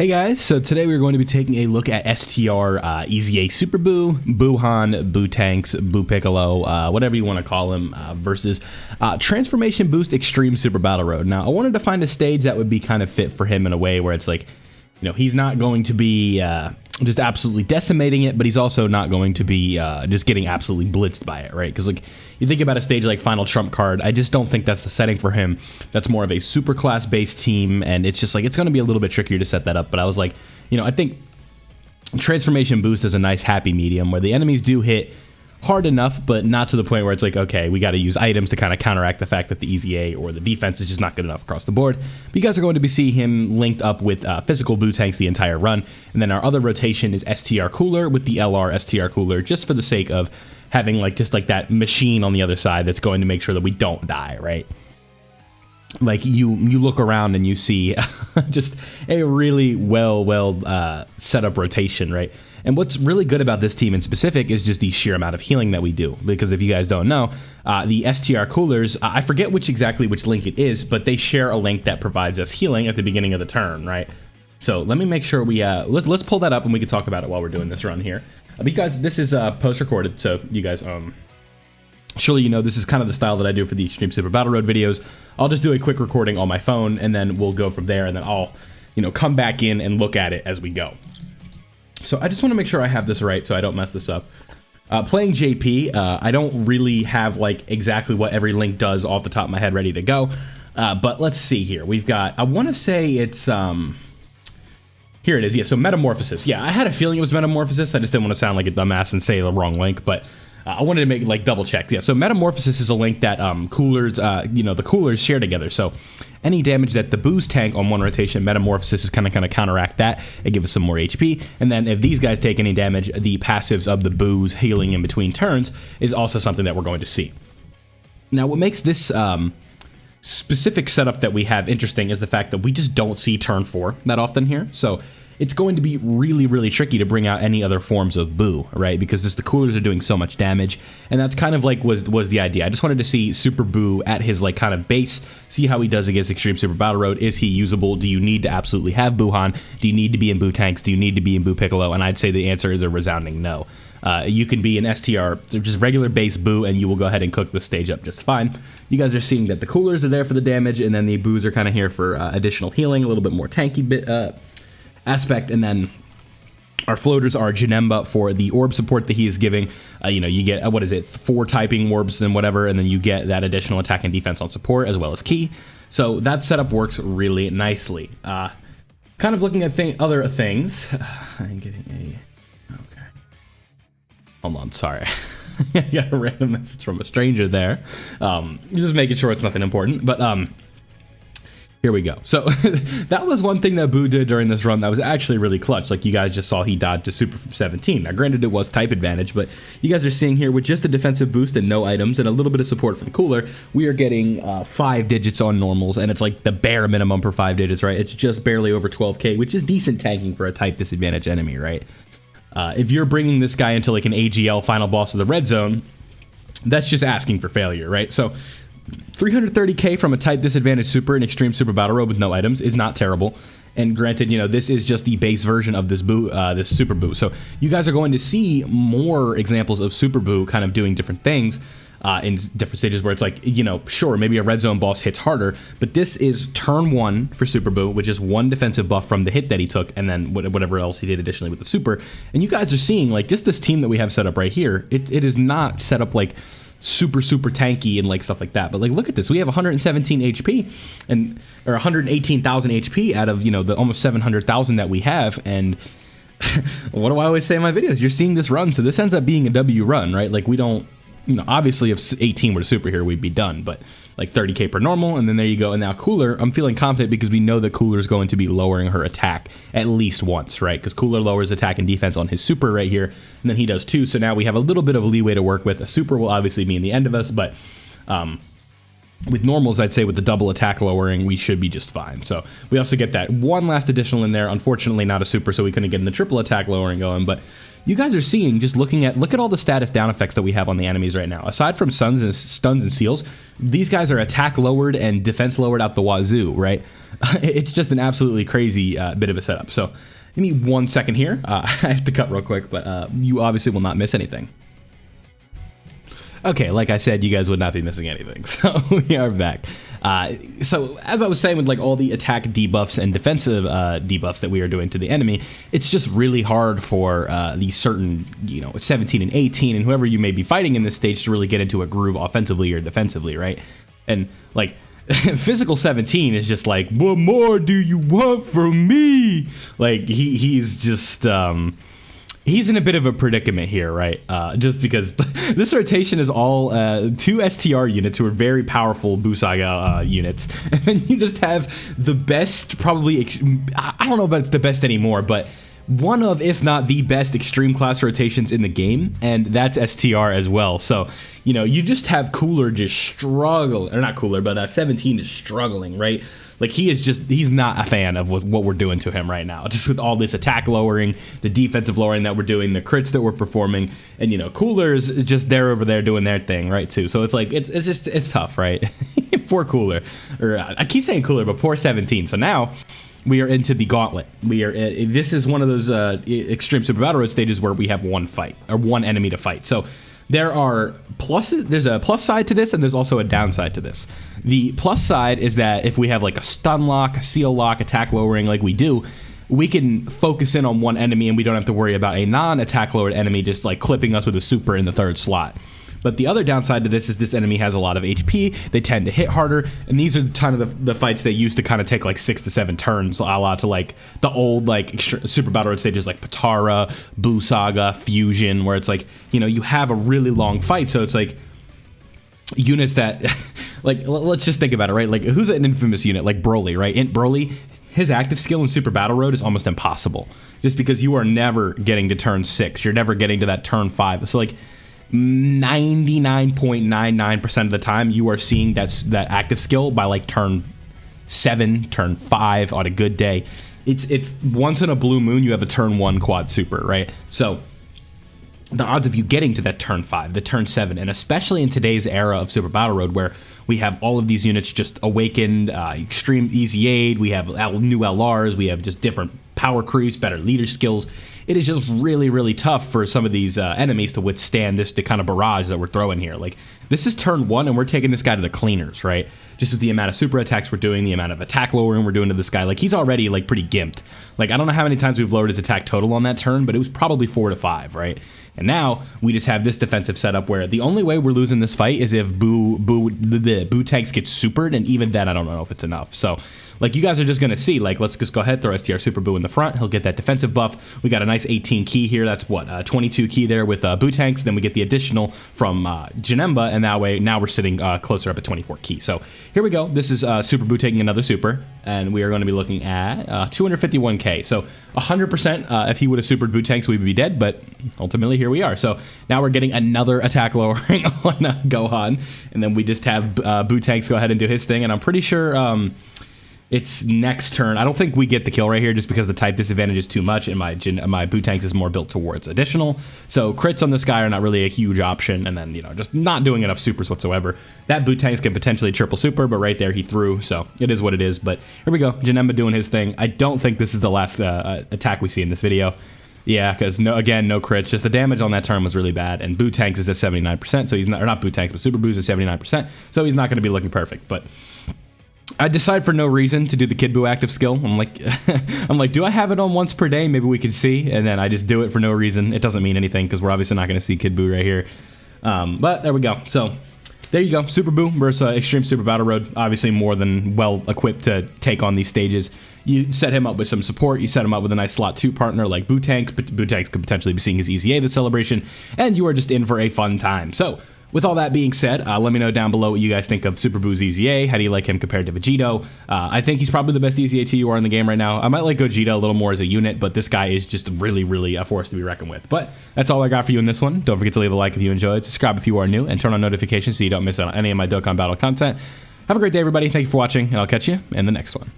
Hey guys, so today we're going to be taking a look at STR, EZA Super Buu, Buuhan, Buu Tanks, Buu Piccolo, whatever you want to call him, versus Transformation Boost Extreme Super Battle Road. Now, I wanted to find a stage that would be kind of fit for him in a way where it's like, you know, he's not going to be just absolutely decimating it, but he's also not going to be just getting absolutely blitzed by it, right? Because like you think about a stage like Final Trump Card, I just don't think that's the setting for him. That's more of a super class based team, and it's just like it's going to be a little bit trickier to set that up. But I was like, you know, I think Transformation Boost is a nice happy medium where the enemies do hit hard enough, but not to the point where it's like, okay, we got to use items to kind of counteract the fact that the EZA or the defense is just not good enough across the board. But you guys are going to be seeing him linked up with physical Buu tanks the entire run. And then our other rotation is STR Cooler with the LR STR Cooler, just for the sake of having like just like that machine on the other side that's going to make sure that we don't die, right? Like you look around and you see just a really well set up rotation, right? And what's really good about this team in specific is just the sheer amount of healing that we do. Because if you guys don't know, the STR coolers, I forget exactly which link it is, but they share a link that provides us healing at the beginning of the turn, right? So let me make sure we let's pull that up and we can talk about it while we're doing this run here. Because this is post-recorded, so you guys surely you know this is kind of the style that I do for the Extreme Super Battle Road videos. I'll just do a quick recording on my phone, and then we'll go from there, and then I'll, you know, come back in and look at it as we go. So I just want to make sure I have this right so I don't mess this up. Playing JP, I don't really have like exactly what every link does off the top of my head ready to go. But let's see here. We've got, I want to say it's, here it is. Yeah, so Metamorphosis. Yeah, I had a feeling it was Metamorphosis. I just didn't want to sound like a dumbass and say the wrong link, but I wanted to make like double check. Yeah, so Metamorphosis is a link that coolers, you know, the coolers share together. So any damage that the Buu's tank on one rotation, Metamorphosis is kind of counteract that and give us some more HP. And then if these guys take any damage, the passives of the Buu's healing in between turns is also something that we're going to see. Now, what makes this specific setup that we have interesting is the fact that we just don't see turn 4 that often here. So it's going to be really tricky to bring out any other forms of Buu, right? Because the coolers are doing so much damage, and that's kind of like was the idea. I just wanted to see Super Buu at his like kind of base, see how he does against Extreme Super Battle Road. Is he usable? Do you need to absolutely have Buuhan? Do you need to be in Buu tanks? Do you need to be in Buu Piccolo? And I'd say the answer is a resounding no. You can be an STR, just regular base Buu, and you will go ahead and cook the stage up just fine. You guys are seeing that the coolers are there for the damage, and then the Buus are kind of here for additional healing, a little bit more tanky bit aspect, and then our floaters are Janemba for the orb support that he is giving. You know, you get, what is it, 4 typing orbs and whatever, and then you get that additional attack and defense on support as well as key. So that setup works really nicely. Kind of looking at other things. I'm getting a... Okay. Hold on, sorry. I got a random message from a stranger there. Just making sure it's nothing important, but... Here we go. So that was one thing that Buu did during this run that was actually really clutch. Like you guys just saw, he dodged a super from 17. Now granted it was type advantage, but you guys are seeing here with just a defensive boost and no items and a little bit of support from Cooler, we are getting 5 digits on normals, and it's like the bare minimum for 5 digits, right? It's just barely over 12k, which is decent tanking for a type disadvantage enemy, right? If you're bringing this guy into like an AGL final boss of the red zone, that's just asking for failure, right? So 330k from a type disadvantage super in Extreme Super Battle Road with no items is not terrible. And granted, you know, this is just the base version of this Buu, this Super Buu. So you guys are going to see more examples of Super Buu kind of doing different things in different stages where it's like, you know, sure, maybe a red zone boss hits harder, but this is turn 1 for Super Buu, which is 1 defensive buff from the hit that he took, and then whatever else he did additionally with the super. And you guys are seeing, like, just this team that we have set up right here, it is not set up like super tanky and like stuff like that, but like look at this, we have 117 HP and or 118,000 HP out of, you know, the almost 700,000 that we have. And what do I always say in my videos? You're seeing this run, so this ends up being a W run, right? Like we don't, you know, obviously if 18 were a super here we'd be done, but like 30k per normal, and then there you go. And now Cooler, I'm feeling confident because we know that Cooler is going to be lowering her attack at least once, right? Because Cooler lowers attack and defense on his super right here, and then he does too. So now we have a little bit of leeway to work with. A super will obviously be in the end of us, but with normals, I'd say with the double attack lowering, we should be just fine. So we also get that one last additional in there. Unfortunately, not a super, so we couldn't get in the triple attack lowering going, but you guys are seeing, just look at all the status down effects that we have on the enemies right now. Aside from stuns and seals, these guys are attack lowered and defense lowered out the wazoo, right? It's just an absolutely crazy bit of a setup. So give me 1 second here. I have to cut real quick, but you obviously will not miss anything. Okay, like I said, you guys would not be missing anything, so we are back. So as I was saying, with like all the attack debuffs and defensive debuffs that we are doing to the enemy, it's just really hard for these certain, 17 and 18 and whoever you may be fighting in this stage to really get into a groove offensively or defensively, right? And like physical 17 is just like, what more do you want from me? Like he's just he's in a bit of a predicament here, right? Just because this rotation is all 2 STR units who are very powerful BUU Saga units. And then you just have the best, probably, I don't know if it's the best anymore, but one of, if not the best, extreme class rotations in the game, and that's STR as well. So, you just have Cooler just struggling, or not Cooler, but 17 is struggling, right? Like, he's not a fan of what we're doing to him right now. Just with all this attack lowering, the defensive lowering that we're doing, the crits that we're performing, and, Cooler's just there over there doing their thing, right, too. So it's like, it's tough, right? Poor Cooler. Or, I keep saying Cooler, but poor 17. So now we are into the gauntlet. This is one of those extreme super battle road stages where we have one fight, or one enemy to fight. So there are pluses. There's a plus side to this, and there's also a downside to this. The plus side is that if we have like a stun lock, a seal lock, attack lowering like we do, we can focus in on one enemy and we don't have to worry about a non-attack lowered enemy just like clipping us with a super in the 3rd slot. But the other downside to this is this enemy has a lot of HP, they tend to hit harder, and these are the kind of the fights they used to kind of take like 6 to 7 turns, a la to like the old like super battle road stages like Patara, BUU Saga, Fusion, where it's like, you have a really long fight, so it's like units that, like, let's just think about it, right? Like, who's an infamous unit? Like Broly, right? Int Broly, his active skill in Super Battle Road is almost impossible, just because you are never getting to turn 6, you're never getting to that turn 5, so like 99.99% of the time you are seeing that active skill by like turn 7, turn 5 on a good day. It's once in a blue moon you have a turn 1 quad super, right? So the odds of you getting to that turn 5, the turn 7, and especially in today's era of Super Battle Road where we have all of these units just awakened, extreme easy aid, we have new LRs, we have just different power creeps, better leader skills. It is just really, really tough for some of these enemies to withstand the kind of barrage that we're throwing here. Like, this is turn 1, and we're taking this guy to the cleaners, right? Just with the amount of super attacks we're doing, the amount of attack lowering we're doing to this guy. Like, he's already, like, pretty gimped. Like, I don't know how many times we've lowered his attack total on that turn, but it was probably 4 to 5, right? And now we just have this defensive setup where the only way we're losing this fight is if BUU tanks get supered, and even then I don't know if it's enough. So, like, you guys are just going to see, like, let's just go ahead, throw STR Super BUU in the front. He'll get that defensive buff. We got a nice 18 key here. That's what, 22 key there with BUU tanks. Then we get the additional from Janemba, and that way now we're sitting closer up at 24 key. So here we go. This is Super BUU taking another super, and we are going to be looking at 251k. So 100% if he would have supered BUU tanks, we would be dead, but ultimately here we are. So now we're getting another attack lowering on Gohan, and then we just have BUU tanks go ahead and do his thing, and I'm pretty sure it's next turn. I don't think we get the kill right here just because the type disadvantage is too much, and my BUU tanks is more built towards additional. So crits on this guy are not really a huge option, and then, just not doing enough supers whatsoever. That BUU tanks can potentially triple super, but right there he threw, so it is what it is. But here we go, Janemba doing his thing. I don't think this is the last attack we see in this video. Yeah, because no crits. Just the damage on that turn was really bad, and BUU tanks is at 79%, so he's not, or not BUU tanks, but Super BUU's at 79%, so he's not going to be looking perfect. But I decide for no reason to do the Kid BUU active skill. I'm like, do I have it on once per day? Maybe we could see, and then I just do it for no reason. It doesn't mean anything because we're obviously not going to see Kid BUU right here. But there we go. So there you go. Super BUU versus Extreme Super Battle Road. Obviously more than well equipped to take on these stages. You set him up with some support. You set him up with a nice slot 2 partner like BUU tanks. BUU tanks could potentially be seeing his Easy A this celebration, and you are just in for a fun time. So with all that being said, let me know down below what you guys think of Super BUU's Easy A. How do you like him compared to Vegito? I think he's probably the best Easy A TUR in the game right now. I might like Gogeta a little more as a unit, but this guy is just really, really a force to be reckoned with. But that's all I got for you in this one. Don't forget to leave a like if you enjoyed, subscribe if you are new, and turn on notifications so you don't miss out on any of my Dokkan Battle content. Have a great day, everybody. Thank you for watching, and I'll catch you in the next one.